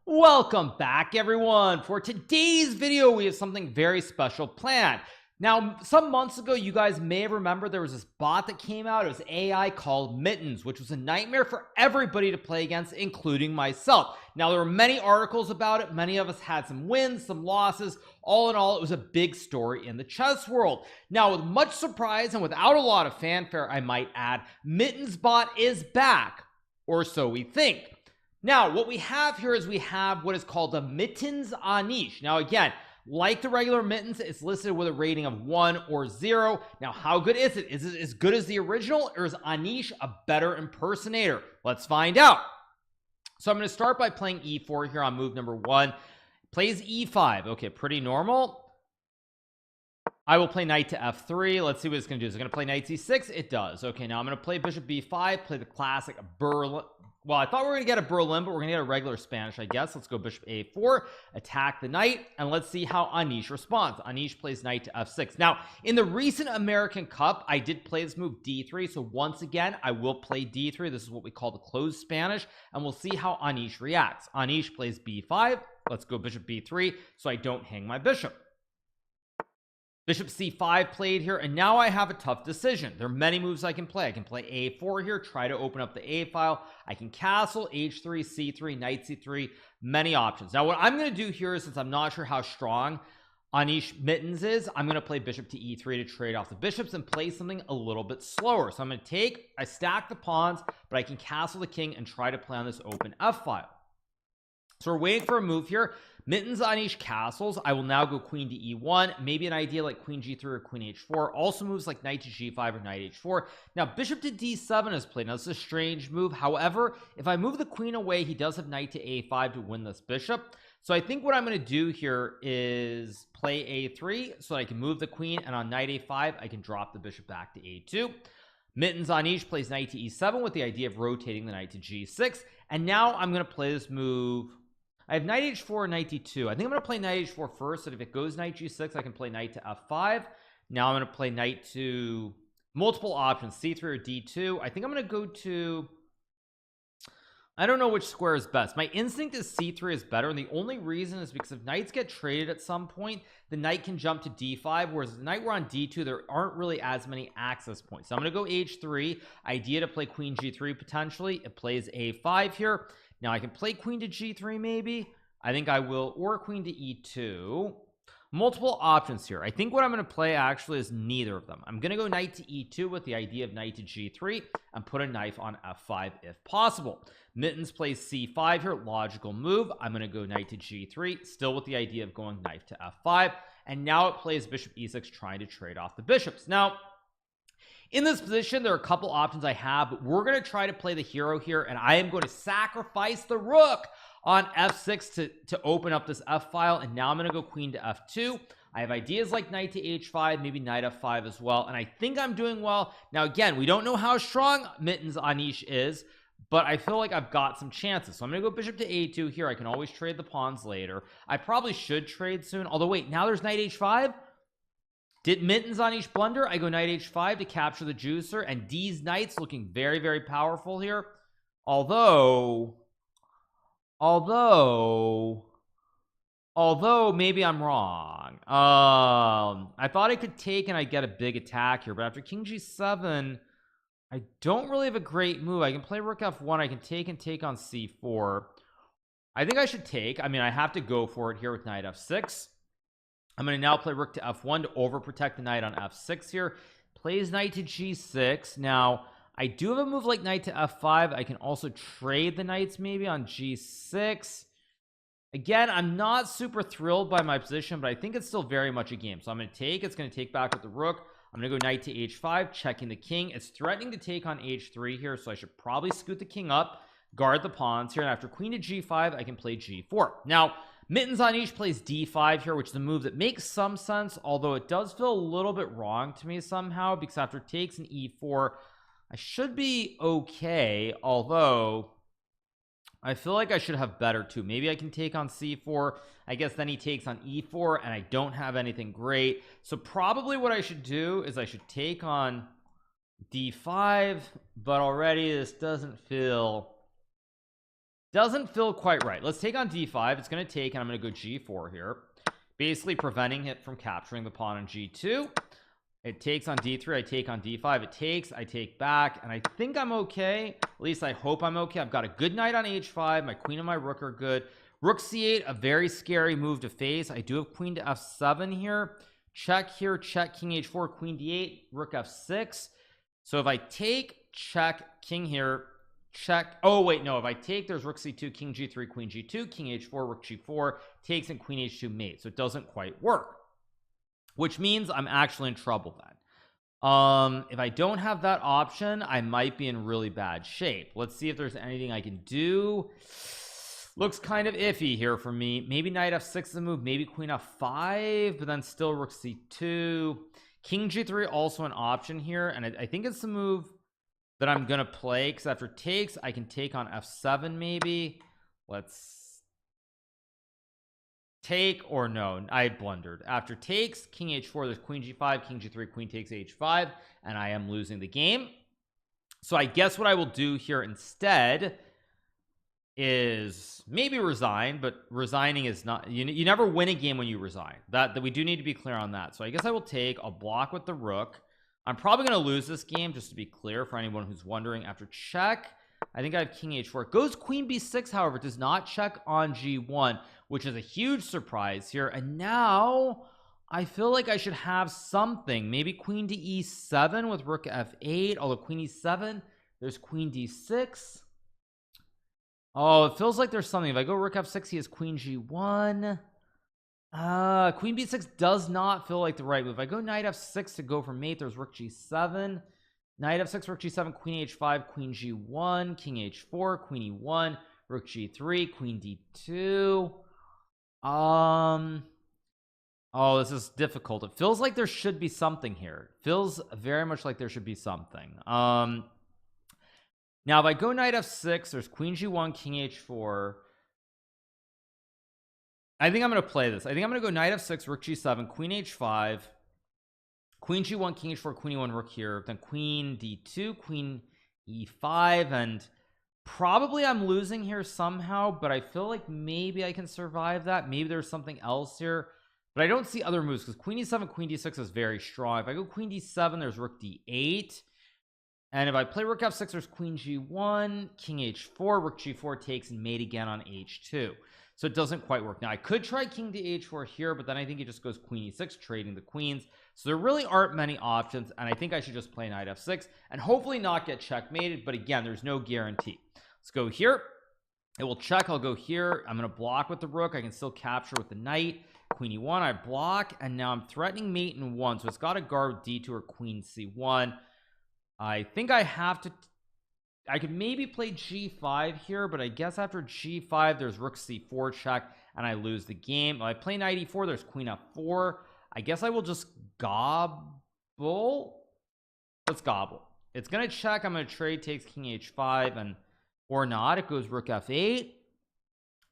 Welcome back, everyone. For today's video, we have something very special planned. Now, some months ago, you guys may remember there was this bot that came out. It was AI called Mittens, which was a nightmare for everybody to play against, including myself. Now, there were many articles about it. Many of us had some wins, some losses. All in all, it was a big story in the chess world. Now, with much surprise and without a lot of fanfare, I might add, Mittens bot is back, or so we think. Now, what we have here is we have what is called the Mittens Anish. Now, again, like the regular Mittens, it's listed with a rating of 1 or 0. Now, how good is it? Is it as good as the original, or is Anish a better impersonator? Let's find out. So I'm going to start by playing e4 here on move number 1. Plays e5. Okay, pretty normal. I will play knight to f3. Let's see what it's going to do. Is it going to play knight c6? It does. Okay, now I'm going to play bishop b5, play the classic Berlin. Well, I thought we were going to get a Berlin, but we're going to get a regular Spanish, I guess. Let's go bishop a4, attack the knight, and let's see how Anish responds. Anish plays knight to f6. Now, in the recent American Cup, I did play this move d3, so once again, I will play d3. This is what we call the closed Spanish, and we'll see how Anish reacts. Anish plays b5. Let's go bishop b3, so I don't hang my bishop. Bishop c5 played here, and now I have a tough decision. There are many moves I can play. I can play a4 here, try to open up the a file. I can castle, h3, c3, knight c3, many options. Now, what I'm going to do here is, since I'm not sure how strong Anish Mittens is, I'm going to play bishop to e3 to trade off the bishops and play something a little bit slower. So I'm going to I stack the pawns, but I can castle the king and try to play on this open f file. So we're waiting for a move here. Mittens Anish castles. I will now go queen to e1, maybe an idea like queen g3 or queen h4. Also moves like knight to g5 or knight h4. Now bishop to d7 is played. Now this is a strange move. However, if I move the queen away, he does have knight to a5 to win this bishop. So I think what I'm going to do here is play a3 so I can move the queen, and on knight a5 I can drop the bishop back to a2. Mittens Anish plays knight to e7 with the idea of rotating the knight to g6, and now I'm going to play this move. I have knight h4 and knight d2. I think I'm going to play knight h4 first, and if it goes knight g6, I can play knight to f5. Now I'm going to play knight to multiple options, c3 or d2. I think I'm going to go to, I don't know which square is best. My instinct is c3 is better, and the only reason is because if knights get traded at some point, the knight can jump to d5, whereas the knight we're on d2, there aren't really as many access points. So I'm going to go h3. Idea to play queen g3 potentially. It plays a5 here. Now I can play queen to g3 maybe. I think I will, or queen to e2. Multiple options here. I think what I'm going to play actually is neither of them. I'm going to go knight to e2 with the idea of knight to g3 and put a knife on f5 if possible. Mittens plays c5 here, logical move. I'm going to go knight to g3, still with the idea of going knife to f5. And now it plays bishop e6, trying to trade off the bishops. Now, in this position, there are a couple options I have, but we're going to try to play the hero here, and I am going to sacrifice the rook on f6 to open up this f file. And now I'm going to go queen to f2. I have ideas like knight to h5, maybe knight f5 as well, and I think I'm doing well. Now again, we don't know how strong Mittens Anish is, but I feel like I've got some chances. So I'm going to go bishop to a2 here. I can always trade the pawns later. I probably should trade soon, although wait, now there's knight h5. Did Mittens Anish blunder? I go knight h5 to capture the juicer, and these knights looking very, very powerful here. Although maybe I'm wrong. I thought I could take and I get a big attack here, but after king g7, I don't really have a great move. I can play rook f1. I can take and take on c4. I think I should take. I mean, I have to go for it here with knight f6. I'm going to now play rook to f1 to overprotect the knight on f6 here. Plays knight to g6. Now, I do have a move like knight to f5. I can also trade the knights maybe on g6. Again, I'm not super thrilled by my position, but I think it's still very much a game. So I'm going to take. It's going to take back with the rook. I'm going to go knight to h5, checking the king. It's threatening to take on h3 here, so I should probably scoot the king up, guard the pawns here, and after queen to g5, I can play g4. Now, Mittens Anish plays d5 here, which is a move that makes some sense, although it does feel a little bit wrong to me somehow, because after takes an e4, I should be okay, although I feel like I should have better too. Maybe I can take on c4. I guess then he takes on e4, and I don't have anything great. So probably what I should do is I should take on d5, but already this doesn't feel Doesn't feel quite right. Let's take on d5. It's going to take, and I'm going to go g4 here, basically preventing it from capturing the pawn on g2. It takes on d3. I take on d5. It takes, I take back, and I think I'm okay. At least I hope I'm okay. I've got a good knight on h5. My queen and my rook are good. Rook c8, a very scary move to face. I do have queen to f7 here. Check here, check, king h4, queen d8, rook f6. So if I take, check, king here, check. Oh wait, no, if I take, there's rook c2, king g3, queen g2, king h4, rook g4 takes, and queen h2 mate. So it doesn't quite work, which means I'm actually in trouble then. If I don't have that option, I might be in really bad shape. Let's see if there's anything I can do. Looks kind of iffy here for me. Maybe knight f6 is a move, maybe queen f5, but then still rook c2. King g3 also an option here, and I think it's the move that I'm gonna play, because after takes I can take on f7 maybe. Let's take, or no, I blundered. After takes, king h4, there's queen g5, king g3, queen takes h5, and I am losing the game. So I guess what I will do here instead is maybe resign, but resigning is not, you never win a game when you resign. That we do need to be clear on that. So I guess I will take, I'll block with the rook. I'm probably going to lose this game, just to be clear for anyone who's wondering. After check, I think I have king h4. It goes queen b6, however, it does not check on g1, which is a huge surprise here. And now I feel like I should have something, maybe queen to e7 with rook f8, although queen e7, there's queen d6. Oh, it feels like there's something. If I go rook f6, he has queen g1. Queen b6 does not feel like the right move. If I go knight f6 to go for mate, there's rook g7, knight f6, rook g7, queen h5, queen g1, king h4, queen e1, rook g3, queen d2. Oh, this is difficult. It feels like there should be something here. It feels very much like there should be something. Now if I go knight f6, there's queen g1, king h4. I think I'm going to play this. I think I'm going to go knight f6, rook g7, queen h5, queen g1, king h4, queen e1, rook here, then queen d2, queen e5, and probably I'm losing here somehow, but I feel like maybe I can survive that. Maybe there's something else here, but I don't see other moves, because queen e7, queen d6 is very strong. If I go queen d7, there's rook d8, and if I play rook f6, there's queen g1, king h4, rook g4 takes, and mate again on h2. So it doesn't quite work. Now I could try king to h4 here, but then I think it just goes queen e6, trading the queens. So there really aren't many options, and I think I should just play knight f6 and hopefully not get checkmated. But again, there's no guarantee. Let's go here. It will check. I'll go here. I'm going to block with the rook. I can still capture with the knight. Queen e1, I block, and now I'm threatening mate in 1, so it's got to guard d2 or queen c1. I think I have to, I could maybe play g5 here, but I guess after g5 there's rook c4 check and I lose the game. If I play knight e4, there's queen f4. I guess I will just gobble. Let's gobble. It's gonna check. I'm gonna trade, takes king h5, and or not, it goes rook f8.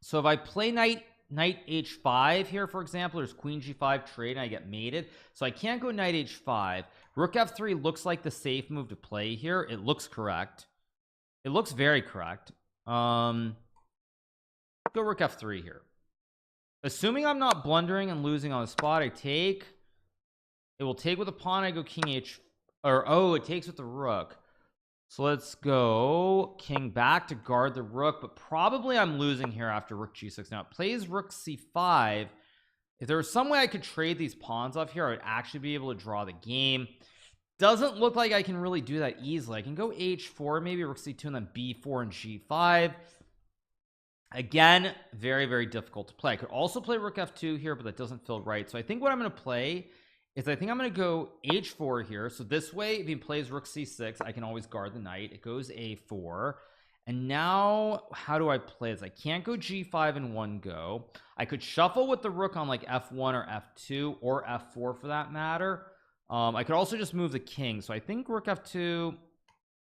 So if I play knight h5 here, for example, there's queen g5 trade and I get mated, so I can't go knight h5. Rook f3 looks like the safe move to play here. It looks correct. It looks very correct. Go rook f3 here. Assuming I'm not blundering and losing on the spot, I take. It will take with a pawn. I go king h, or oh, it takes with the rook. So let's go king back to guard the rook, but probably I'm losing here after rook g6. Now it plays rook c5. If there was some way I could trade these pawns off here, I would actually be able to draw the game. Doesn't look like I can really do that easily. I can go h4, maybe rook c2, and then b4 and g5. Again, very, very difficult to play. I could also play rook f2 here, but that doesn't feel right. So I think what I'm going to play is I think I'm going to go h4 here. So this way, if he plays rook c6, I can always guard the knight. It goes a4. And now, how do I play this? I can't go g5 in one go. I could shuffle with the rook on like f1 or f2 or f4 for that matter. I could also just move the king. So I think rook f2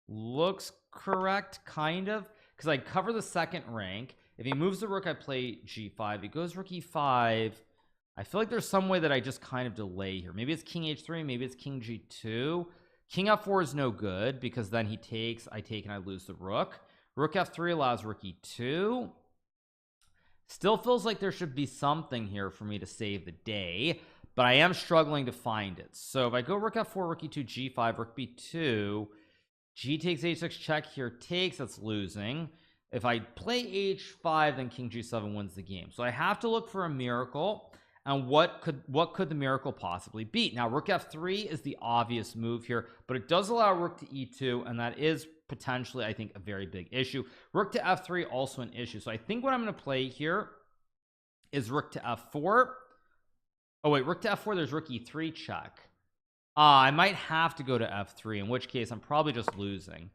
looks correct, kind of, because I cover the second rank. If he moves the rook, I play g5. He goes rook e5. I feel like there's some way that I just kind of delay here. Maybe it's king h3, maybe it's king g2. King f4 is no good because then he takes, I take, and I lose the rook. Rook f3 allows rook e2. Still feels like there should be something here for me to save the day, but I am struggling to find it. So if I go rook f4, rook e2, g5, rook b2, g takes h6, check here takes, that's losing. If I play h5, then king g7 wins the game. So I have to look for a miracle. And what could the miracle possibly be? Now rook f3 is the obvious move here, but it does allow rook to e2, and that is potentially, I think, a very big issue. Rook to f3 also an issue. So I think what I'm going to play here is rook to f4. Oh wait, rook to f4, there's rook e3 check. I might have to go to f3, in which case I'm probably just losing.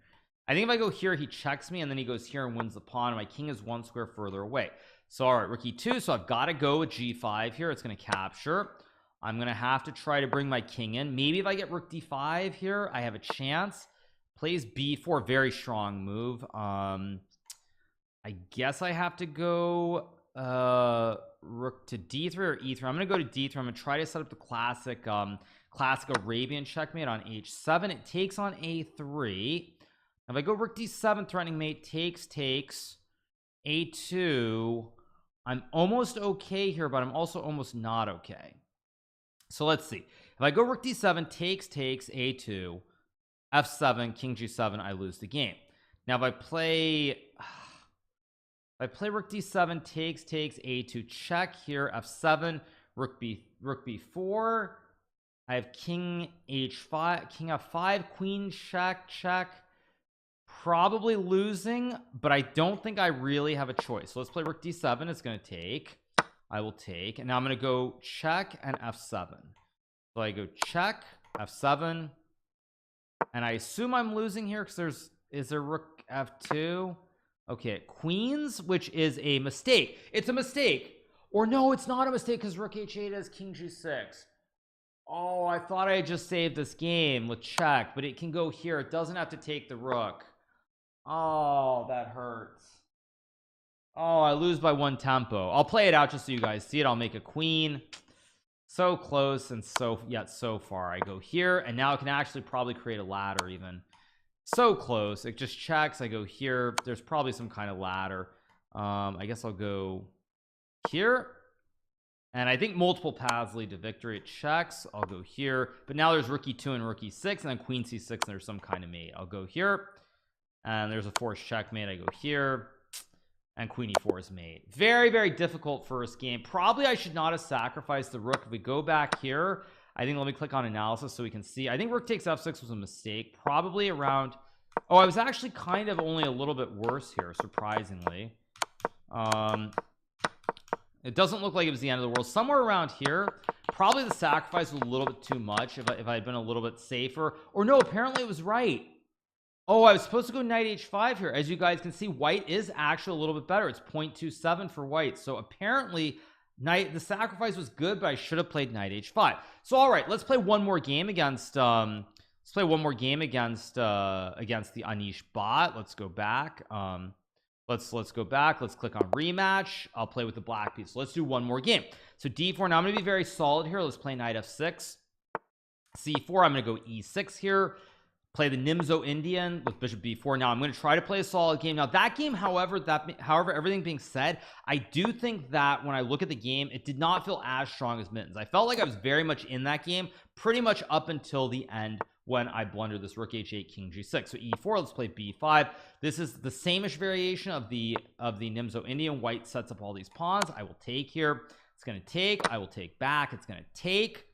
I think if I go here, he checks me, and then he goes here and wins the pawn, and my king is one square further away. So all right, rook e2, so I've got to go with g5 here. It's going to capture. I'm going to have to try to bring my king in. Maybe if I get rook d5 here, I have a chance. Plays b4, very strong move. I guess I have to go rook to d3 or e3. I'm going to go to d3. I'm going to try to set up the classic Arabian checkmate on h7. It takes on a3. If I go rook d7, threatening mate, takes a2. I'm almost okay here, but I'm also almost not okay. So let's see. If I go rook d7, takes a2, f7, king g7, I lose the game. Now if I play rook d7, takes a2, check here, f7, rook b4. I have king h5, king f5, queen check. Probably losing, but I don't think I really have a choice. So let's play rook d7. It's going to take. I will take, and now I'm going to go check and f7. So I go check, f7, and I assume I'm losing here because is there rook f2? Okay, queens, which is a mistake. It's a mistake, or no, it's not a mistake because rook h8 has king g6. Oh, I thought I had just saved this game with check, but it can go here. It doesn't have to take the rook. Oh, that hurts. Oh, I lose by one tempo. I'll play it out just so you guys see it. I'll make a queen. So close, and so yet so far. I go here, and now I can actually probably create a ladder even. So close. It just checks. I go here. There's probably some kind of ladder. I guess I'll go here. And I think multiple paths lead to victory. It checks. I'll go here. But now there's rook e2 and rook e6, and then queen c6, and there's some kind of mate. I'll go here. And there's a forced checkmate. I go here, and queen e4 is mate. Very, very difficult first game. Probably I should not have sacrificed the rook. If we go back here, I think, let me click on analysis so we can see. I think rook takes f6 was a mistake. Probably around, oh, I was actually kind of only a little bit worse here, surprisingly. It doesn't look like it was the end of the world. Somewhere around here, probably the sacrifice was a little bit too much if I had been a little bit safer. Or no, apparently it was right. Oh, I was supposed to go knight h5 here. As you guys can see, white is actually a little bit better. It's 0.27 for white. So apparently the sacrifice was good, but I should have played knight h5. So all right, let's play one more game against the Anish bot. Let's go back. Let's go back. Let's click on rematch. I'll play with the black piece. Let's do one more game. So d4. Now I'm going to be very solid here. Let's play knight f6. c4. I'm going to go e6 here. Play the Nimzo Indian with bishop b4. Now I'm going to try to play a solid game. Now that game, however, everything being said, I do think that when I look at the game, it did not feel as strong as Mittens. I felt like I was very much in that game pretty much up until the end when I blundered this rook h8, king g6. So e4, let's play b5. This is the same-ish variation of the Nimzo Indian. White sets up all these pawns. I will take here. It's going to take. I will take back. It's going to take.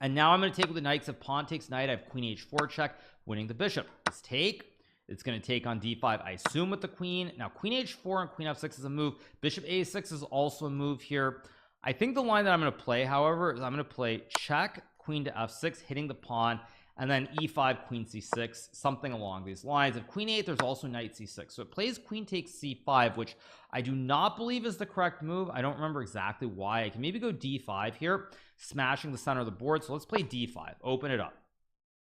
And now I'm going to take with the knight. If pawn takes knight, I have queen h4 check, winning the bishop. Let's take. It's going to take on d5, I assume, with the queen. Now queen h4 and queen f6 is a move. Bishop a6 is also a move here. I think the line that I'm going to play, however, is I'm going to play check, queen to f6, hitting the pawn, and then e5, queen c6, something along these lines. If queen 8, there's also knight c6. So it plays queen takes c5, which I do not believe is the correct move. I don't remember exactly why. I can maybe go d5 here, smashing the center of the board. So let's play d5, open it up.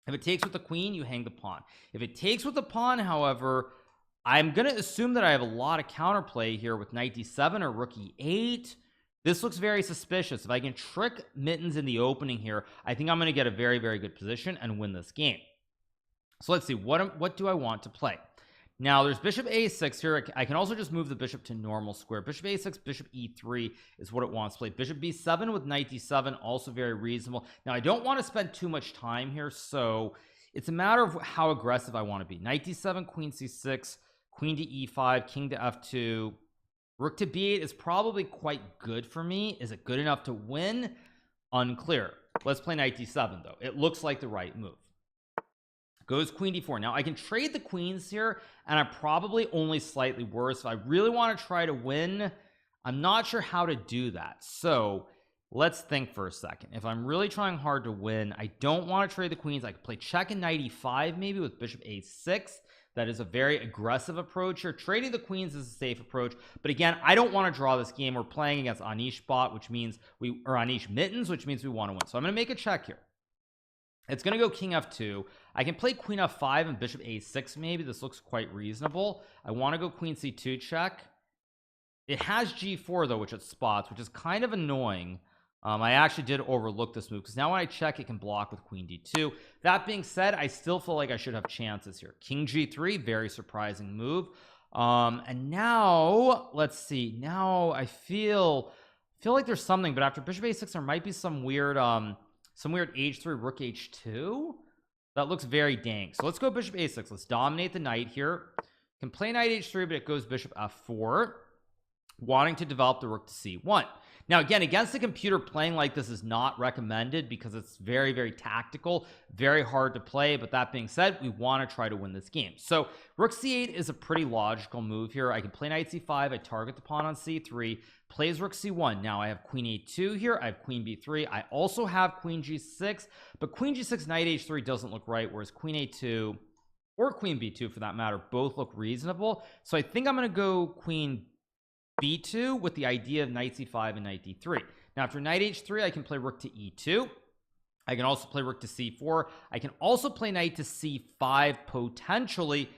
If it takes with the queen, you hang the pawn. If it takes with the pawn, however, I'm going to assume that I have a lot of counterplay here with knight d7 or rook e8. This looks very suspicious. If I can trick Mittens in the opening here, I think I'm going to get a very, very good position and win this game. So let's see, what do I want to play? Now there's bishop a6 here. I can also just move the bishop to normal square. Bishop a6, bishop e3 is what it wants to play. Bishop b7 with knight d7, also very reasonable. Now I don't want to spend too much time here, so it's a matter of how aggressive I want to be. Knight d7, queen c6, queen to e5, king to f2, rook to b8 is probably quite good for me. Is it good enough to win? Unclear. Let's play knight d7 though. It looks like the right move. Goes queen d4. Now I can trade the queens here, and I'm probably only slightly worse. If I really want to try to win, I'm not sure how to do that. So let's think for a second. If I'm really trying hard to win, I don't want to trade the queens. I could play check and knight e5 maybe with bishop a6. That is a very aggressive approach here. Trading the queens is a safe approach, but again, I don't want to draw this game. We're playing against Anish bot, which means Anish mittens, which means we want to win. So I'm going to make a check here. It's going to go king f2. I can play queen f5 and bishop a6 maybe. This looks quite reasonable. I want to go queen c2 check. It has g4 though, which it spots, which is kind of annoying. I actually did overlook this move because now when I check, it can block with queen d2. That being said, I still feel like I should have chances here. King g3, very surprising move. And now let's see. Now I feel like there's something, but after bishop a6 there might be some weird h3 rook h2 that looks very dank. So let's go bishop a6. Let's dominate the knight here. Can play knight h3, but it goes bishop f4, wanting to develop the rook to c1. Now again, against the computer, playing like this is not recommended because it's very, very tactical, very hard to play. But that being said, we want to try to win this game. So rook c8 is a pretty logical move here. I can play knight c5. I target the pawn on c3, plays rook c1. Now I have queen a2 here. I have queen b3. I also have queen g6, but queen g6, knight h3 doesn't look right, whereas queen a2 or queen b2 for that matter both look reasonable. So I think I'm going to go queen b2 with the idea of knight c5 and knight d3. Now after knight h3, I can play rook to e2. I can also play rook to c4. I can also play knight to c5 potentially,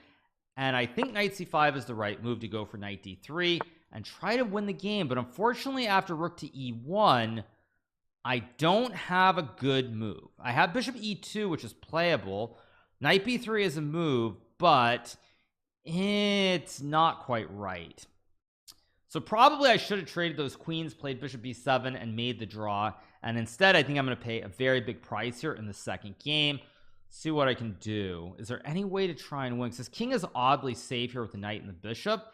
and I think knight c5 is the right move to go for knight d3 and try to win the game. But unfortunately, after rook to e1, I don't have a good move. I have bishop e2, which is playable. Knight b3 is a move, but it's not quite right. So probably I should have traded those queens, played bishop b7 and made the draw, and instead I think I'm going to pay a very big price here in the second game. See what I can do. Is there any way to try and win? Because this king is oddly safe here with the knight and the bishop.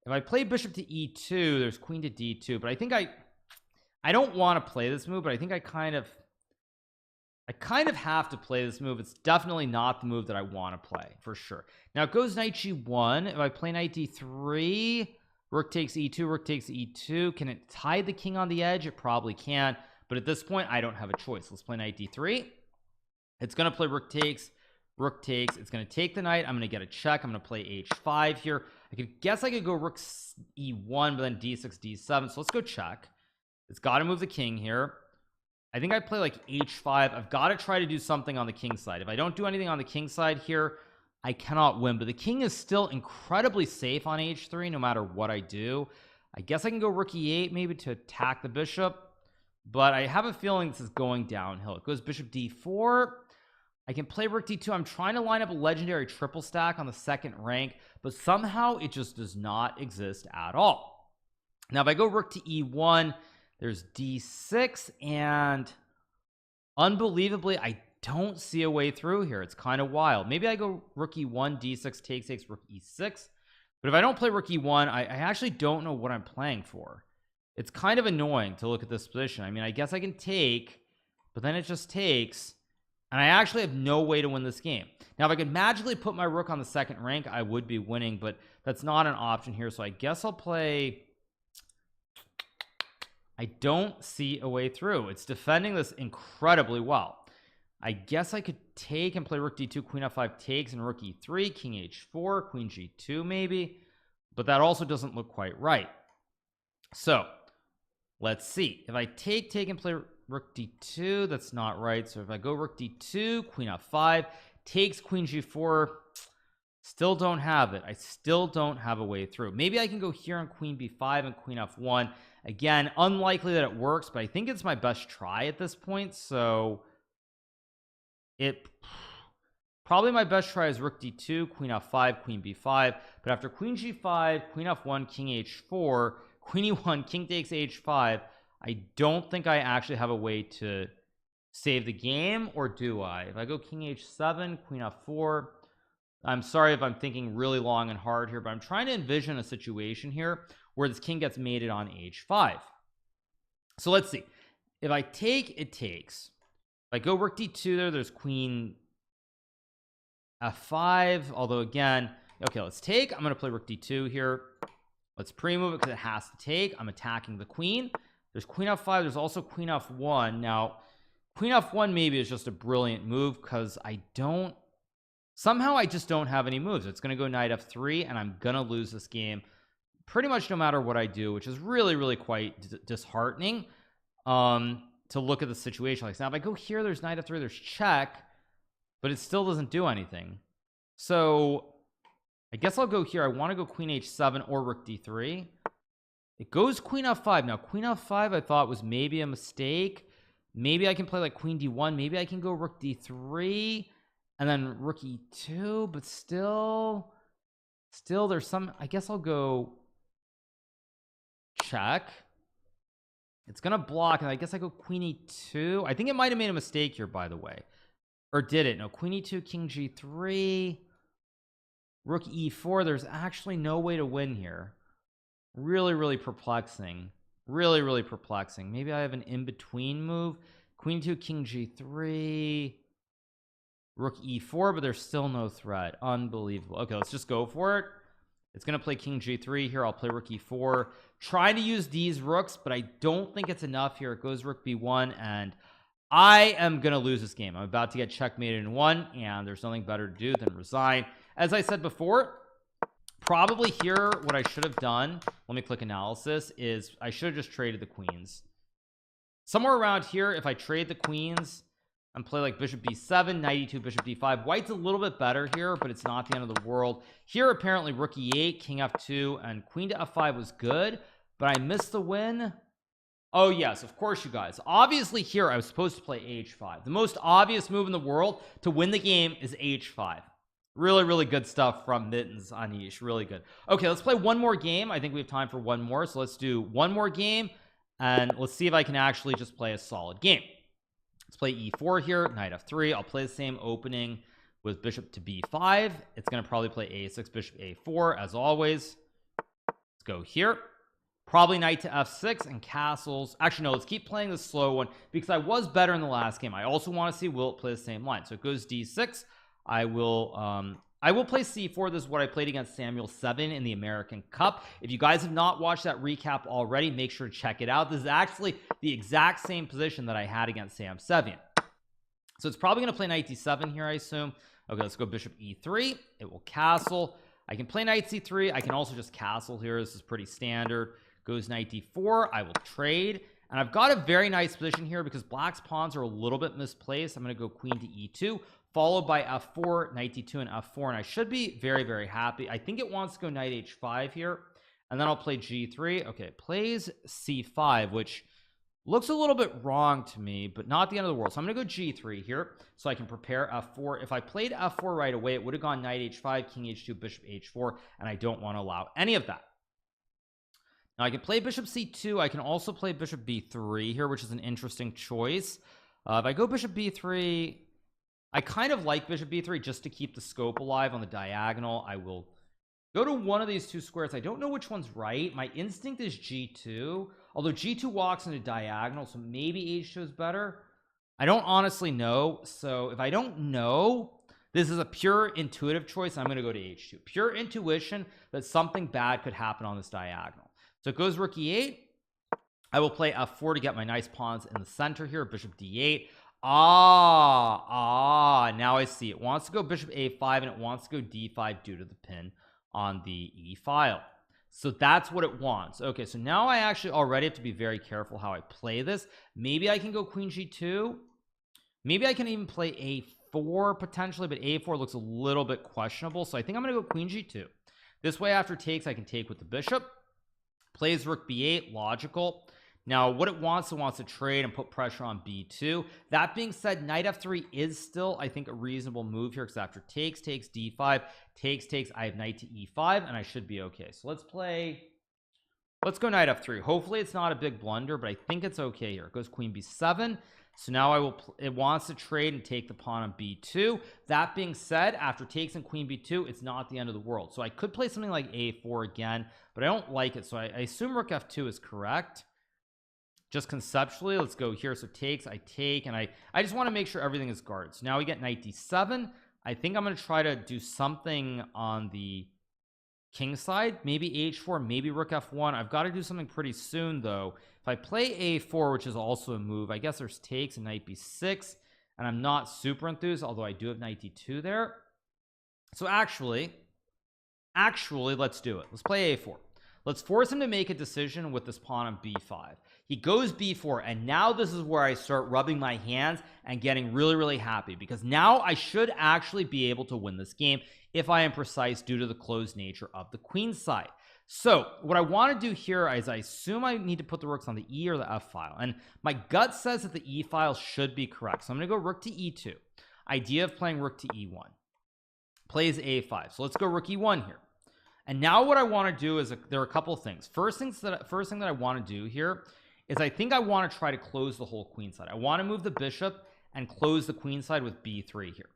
If I play bishop to e2, there's queen to d2, but I think I don't want to play this move, but I think I kind of have to play this move. It's definitely not the move that I want to play for sure. Now it goes knight g1. If I play knight d3, rook takes e2, rook takes e2. Can it tie the king on the edge? It probably can, but at this point I don't have a choice. Let's play knight d3. It's going to play rook takes, rook takes. It's going to take the knight. I'm going to get a check. I'm going to play h5 here. I could go rook e1, but then d6, d7. So let's go check. It's got to move the king here. I think I play like h5. I've got to try to do something on the king side. If I don't do anything on the king side here, I cannot win. But the king is still incredibly safe on h3 no matter what I do. I guess I can go rook e8 maybe to attack the bishop, but I have a feeling this is going downhill. It goes bishop d4. I can play rook d2. I'm trying to line up a legendary triple stack on the second rank, but somehow it just does not exist at all. Now if I go rook to e1, there's d6, and unbelievably I don't see a way through here. It's kind of wild. Maybe I go rook e1, d6 takes rook e6, but if I don't play rook e1, I actually don't know what I'm playing for. It's kind of annoying to look at this position. I mean, I guess I can take, but then it just takes, and I actually have no way to win this game. Now if I could magically put my rook on the second rank, I would be winning, but that's not an option here. So I guess I'll play, I don't see a way through. It's defending this incredibly well. I guess I could take and play rook d2, queen f5 takes, and rook e3, king h4, queen g2 maybe, but that also doesn't look quite right. So let's see. If I take and play rook d2, that's not right. So if I go rook d2, queen f5 takes, queen g4, still don't have it. I still don't have a way through. Maybe I can go here on queen b5 and queen f1. Again, unlikely that it works, but I think it's my best try at this point. So it Probably my best try is rook d2, queen f5, queen b5, but after queen g5, queen f1, king h4, queen e1, king takes h5, I don't think I actually have a way to save the game, or do I? If I go king h7, queen f4, I'm sorry if I'm thinking really long and hard here, but I'm trying to envision a situation here where this king gets mated on h5. So let's see. If I take, it takes. If I go rook d2 there's queen f5, although again, okay, let's take. I'm going to play rook d2 here. Let's pre-move it because it has to take. I'm attacking the queen. There's queen f5. There's also queen f1. Now, queen f1 maybe is just a brilliant move because somehow I just don't have any moves. It's going to go knight f3 and I'm going to lose this game pretty much no matter what I do, which is really quite disheartening to look at the situation like. Now if I go here, there's knight f3, there's check, but it still doesn't do anything. So I guess I'll go here. I want to go queen h7 or rook d3. It goes queen f5. Now queen f5 I thought was maybe a mistake. Maybe I can play like queen d1. Maybe I can go rook d3 and then rook e2, but still there's some. I guess I'll go check. It's gonna block, and I guess I go queen e2. I think it might have made a mistake here, by the way. Or did it? No, queen e2, king g3, rook e4. There's actually no way to win here. Really perplexing. Really perplexing. Maybe I have an in-between move. Queen 2, king g3, rook e4, but there's still no threat. Unbelievable. Okay, let's just go for it. It's going to play king g3 here. I'll play rook e4. Trying to use these rooks, but I don't think it's enough here. It goes rook b1, and I am going to lose this game. I'm about to get checkmated in one, and there's nothing better to do than resign. As I said before, probably here what I should have done, let me click analysis, is I should have just traded the queens. Somewhere around here, if I trade the queens and play like bishop b7, knight e2, bishop d5, white's a little bit better here, but it's not the end of the world. Here apparently rook e8, king f2, and queen to f5 was good, but I missed the win. Oh yes, of course, you guys. Obviously here I was supposed to play h5. The most obvious move in the world to win the game is h5. Really good stuff from Mittens, Anish. Really good. Okay, let's play one more game. I think we have time for one more, so let's do one more game, and let's see if I can actually just play a solid game. Let's play e4 here, knight f3. I'll play the same opening with bishop to b5. It's going to probably play a6, bishop a4 as always. Let's go here. Probably knight to f6 and castles. Actually, no, let's keep playing the slow one because I was better in the last game. I also want to see will it play the same line. So it goes d6. I will play c4. This is what I played against Samuel 7 in the American Cup. If you guys have not watched that recap already, make sure to check it out. This is actually the exact same position that I had against Sam 7. So it's probably going to play knight d7 here, I assume. Okay, let's go bishop e3. It will castle. I can play knight c3. I can also just castle here. This is pretty standard. Goes knight d4. I will trade. And I've got a very nice position here because black's pawns are a little bit misplaced. I'm going to go queen to e2, followed by f4, knight d2, and f4. And I should be very happy. I think it wants to go knight h5 here. And then I'll play g3. Okay, it plays c5, which looks a little bit wrong to me, but not the end of the world. So I'm going to go g3 here so I can prepare f4. If I played f4 right away, it would have gone knight h5, king h2, bishop h4, and I don't want to allow any of that. Now I can play bishop c2. I can also play bishop b3 here, which is an interesting choice. If I go bishop b3, I kind of like bishop b3 just to keep the scope alive on the diagonal. I will go to one of these two squares. I don't know which one's right. My instinct is g2, although g2 walks into diagonal, so maybe h2 is better. I don't honestly know. So if I don't know, this is a pure intuitive choice. I'm going to go to h2. Pure intuition that something bad could happen on this diagonal. So it goes rook e8. I will play f4 to get my nice pawns in the center here. Bishop d8. Now I see. It wants to go bishop a5 and it wants to go d5 due to the pin on the e file. So that's what it wants. Okay, so now I actually already have to be very careful how I play this. Maybe I can go queen g2. Maybe I can even play a4 potentially, but a4 looks a little bit questionable. So I think I'm going to go queen g2. This way after takes, I can take with the bishop. Plays rook b8, logical. Now what it wants to trade and put pressure on b2. That being said, knight f3 is still, I think, a reasonable move here, because after takes d5, takes, I have knight to e5 and I should be okay. So let's go knight f3. Hopefully it's not a big blunder, but I think it's okay here. It goes queen b7. So now it wants to trade and take the pawn on b2. That being said, after takes and queen b2, it's not the end of the world. So I could play something like a4 again, but I don't like it. So I assume rook f2 is correct. Just conceptually, let's go here. So takes, I take, and I just want to make sure everything is guarded. So now we get knight d7. I think I'm going to try to do something on the king side, maybe h4, maybe rook f1. I've got to do something pretty soon though. If I play a4, which is also a move, I guess there's takes and knight b6, and I'm not super enthused, although I do have knight d2 there. So actually let's do it. Let's play a4. Let's force him to make a decision with this pawn on b5. He goes b4, and now this is where I start rubbing my hands and getting really happy, because now I should actually be able to win this game if I am precise due to the closed nature of the queen side. So what I want to do here is I assume I need to put the rooks on the E or the F file, and my gut says that the E file should be correct. So I'm going to go rook to E2. Idea of playing rook to E1. Plays A5. So let's go rook E1 here. And now what I want to do is there are a couple of things. First thing that I want to do here is I think I want to try to close the whole queen side. I want to move the bishop and close the queen side with B3 here.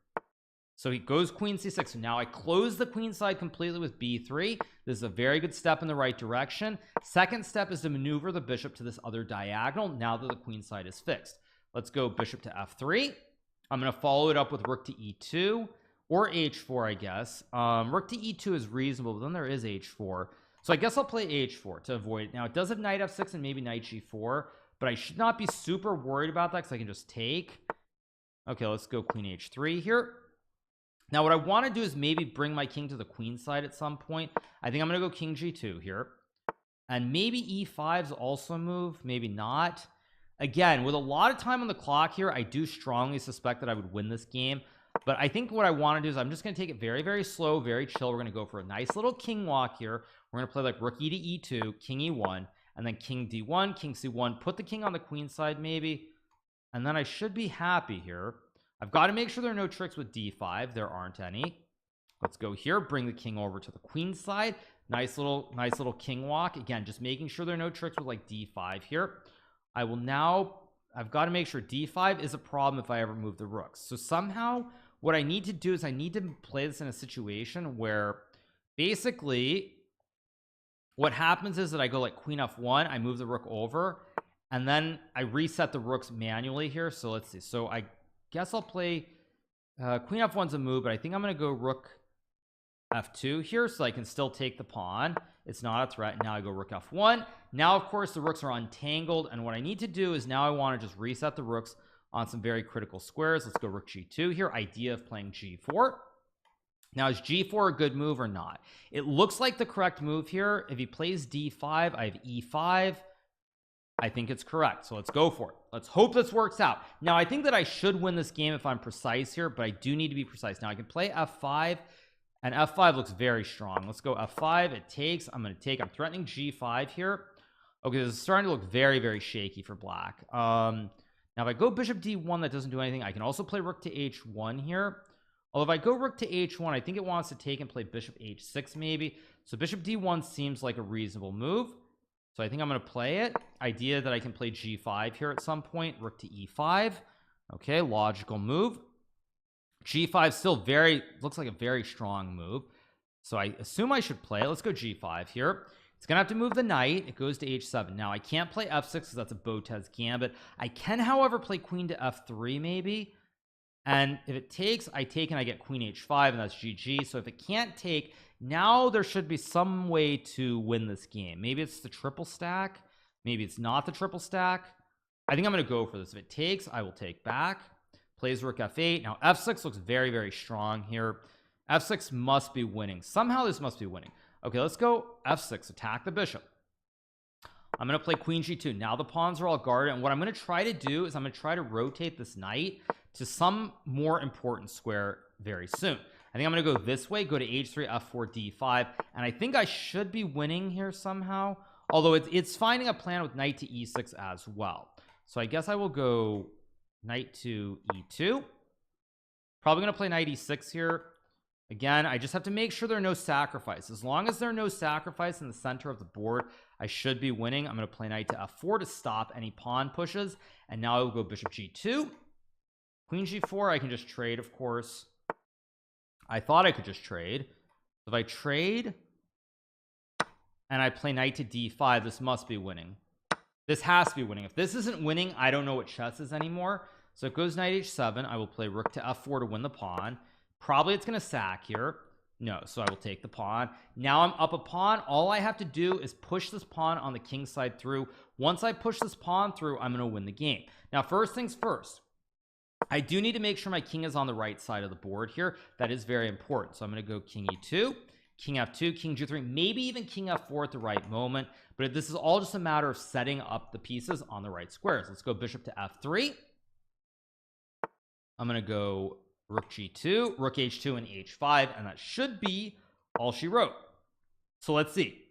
So he goes queen c6. So now I close the queen side completely with b3. This is a very good step in the right direction. Second step is to maneuver the bishop to this other diagonal now that the queen side is fixed. Let's go bishop to f3. I'm going to follow it up with rook to e2 or h4, I guess. Rook to e2 is reasonable, but then there is h4. So I guess I'll play h4 to avoid it. Now it does have knight f6 and maybe knight g4, but I should not be super worried about that because I can just take. Okay, let's go queen h3 here. Now what I want to do is maybe bring my king to the queen side at some point. I think I'm going to go king g2 here, and maybe e5 is also a move, maybe not. Again, with a lot of time on the clock here, I do strongly suspect that I would win this game, but I think what I want to do is I'm just going to take it very slow, very chill. We're going to go for a nice little king walk here. We're going to play like rook e to e2, king e1, and then king d1, king c1, put the king on the queen side maybe, and then I should be happy here. I've got to make sure there are no tricks with d5. There aren't any. Let's go here, bring the king over to the queen side. Nice little king walk. Again, just making sure there are no tricks with like d5 here. I've got to make sure d5 is a problem if I ever move the rooks. So somehow what I need to do is I need to play this in a situation where basically what happens is that I go like queen f1, I move the rook over, and then I reset the rooks manually here. So let's see. So I guess I'll play queen f1's a move, but I think I'm going to go rook f2 here so I can still take the pawn. It's not a threat. Now I go rook f1. Now of course the rooks are untangled, and what I need to do is now I want to just reset the rooks on some very critical squares. Let's go rook g2 here. Idea of playing g4. Now is g4 a good move or not? It looks like the correct move here. If he plays d5, I have e5. I think it's correct, so let's go for it. Let's hope this works out. Now I think that I should win this game if I'm precise here, but I do need to be precise. Now I can play f5, and f5 looks very strong. Let's go f5. It takes. I'm going to take. I'm threatening g5 here. Okay, this is starting to look very shaky for black. Now if I go bishop d1, that doesn't do anything. I can also play rook to h1 here. Although if I go rook to h1, I think it wants to take and play bishop h6 maybe. So bishop d1 seems like a reasonable move. So I think I'm going to play it. Idea that I can play g5 here at some point. Rook to e5. Okay, logical move. g5 still looks like a very strong move. So I assume I should play it. Let's go g5 here. It's going to have to move the knight. It goes to h7. Now I can't play f6 because that's a Botez gambit. I can, however, play queen to f3 maybe. And if it takes, I take and I get queen h5, and that's GG. So if it can't take, now there should be some way to win this game. Maybe it's the triple stack. Maybe it's not the triple stack. I think I'm going to go for this. If it takes, I will take back. Plays rook f8. Now f6 looks very strong here. f6 must be winning. Somehow this must be winning. Okay, let's go f6. Attack the bishop. I'm going to play queen g2. Now the pawns are all guarded, and what I'm going to try to do is I'm going to try to rotate this knight to some more important square very soon. I think I'm going to go this way, go to h3, f4, d5, and I think I should be winning here somehow. although it's finding a plan with knight to e6 as well. So I guess I will go knight to e2. Probably gonna play knight e6 here. Again, I just have to make sure there are no sacrifices. As long as there are no sacrifice in the center of the board, I should be winning. I'm going to play knight to f4 to stop any pawn pushes. And now I will go bishop g2. Queen g4, I can just trade, of course. I thought I could just trade. If I trade and I play knight to d5, this must be winning. This has to be winning. If this isn't winning, I don't know what chess is anymore. So it goes knight h7. I will play rook to f4 to win the pawn. Probably it's going to sack here. No, so I will take the pawn. Now I'm up a pawn. All I have to do is push this pawn on the king side through. Once I push this pawn through, I'm going to win the game. Now, first things first, I do need to make sure my king is on the right side of the board here. That is very important. So I'm going to go king e2, king f2, king g3, maybe even king f4 at the right moment. But this is all just a matter of setting up the pieces on the right squares. Let's go bishop to f3. I'm going to go rook g2, rook h2, and h5, and that should be all she wrote. So let's see.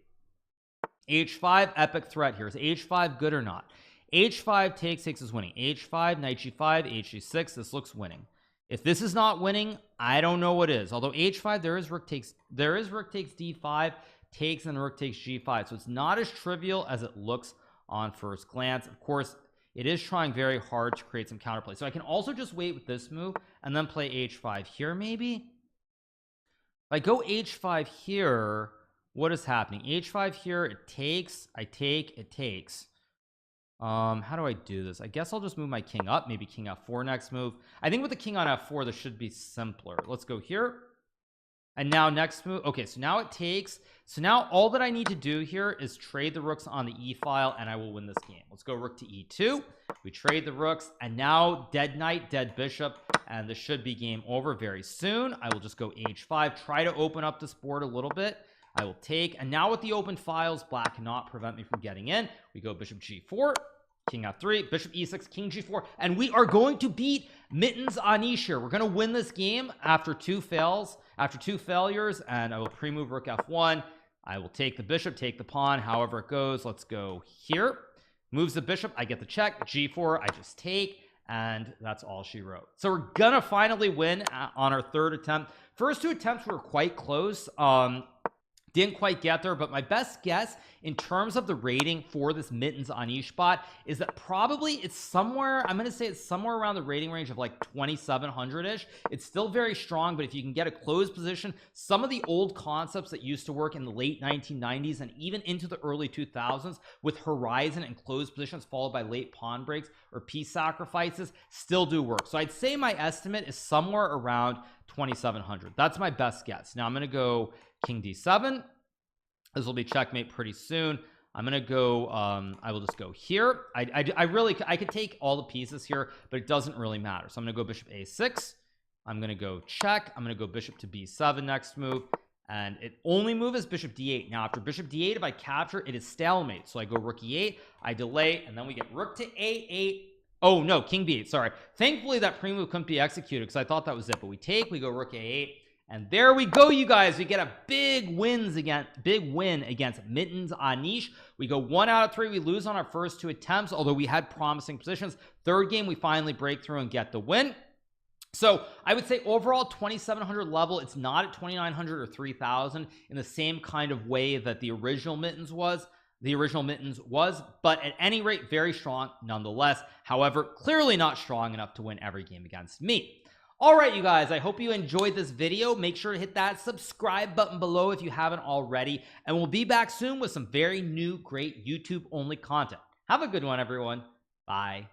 h5, epic threat here. Is h5 good or not? h5 takes is winning. h5, knight g5, hg6. This looks winning. If this is not winning, I don't know what is. Although h5, there is rook takes d5, takes, and rook takes g5. So it's not as trivial as it looks on first glance. Of course, it is trying very hard to create some counterplay. So I can also just wait with this move and then play h5 here maybe. If I go h5 here, what is happening? h5 here, it takes, I take, it takes. How do I do this? I guess I'll just move my king up, maybe king f4 next move. I think with the king on f4, this should be simpler. Let's go here. And now next move. Okay, so now it takes. So now all that I need to do here is trade the rooks on the e file and I will win this game. Let's go rook to e2. We trade the rooks and now dead knight, dead bishop, and this should be game over very soon. I will just go h5, try to open up this board a little bit. I will take, and now with the open files, black cannot prevent me from getting in. We go bishop g4, king f3, bishop e6, king g4, and we are going to beat Mittens Anish here. We're going to win this game after two failures, and I will pre-move rook f1. I will take the bishop, take the pawn, however it goes. Let's go here. Moves the bishop, I get the check. g4, I just take, and that's all she wrote. So we're gonna finally win on our third attempt. First two attempts were quite close. Didn't quite get there, but my best guess in terms of the rating for this Mittens Anish bot is that probably it's somewhere, I'm going to say it's somewhere around the rating range of like 2700-ish. It's still very strong, but if you can get a closed position, some of the old concepts that used to work in the late 1990s and even into the early 2000s with horizon and closed positions followed by late pawn breaks or piece sacrifices still do work. So I'd say my estimate is somewhere around 2700. That's my best guess. Now I'm going to go king d7. This will be checkmate pretty soon. I'm gonna go I will just go here. I could take all the pieces here, but it doesn't really matter. So I'm gonna go bishop a6. I'm gonna go check. I'm gonna go bishop to b7 next move, and it only move is bishop d8. Now after bishop d8, if I capture, it is stalemate. So I go rook e8, I delay, and then we get rook to a8. Oh no, king b8, sorry. Thankfully that pre-move couldn't be executed because I thought that was it, but we take, we go rook a8. And there we go, you guys. We get a big win against Mittens Anish. We go 1 out of 3. We lose on our first two attempts, although we had promising positions. Third game, we finally break through and get the win. So I would say overall 2700 level. It's not at 2900 or 3000 in the same kind of way that the original Mittens was. But at any rate, very strong nonetheless. However, clearly not strong enough to win every game against me. All right, you guys, I hope you enjoyed this video. Make sure to hit that subscribe button below if you haven't already, and we'll be back soon with some very new, great YouTube-only content. Have a good one, everyone. Bye.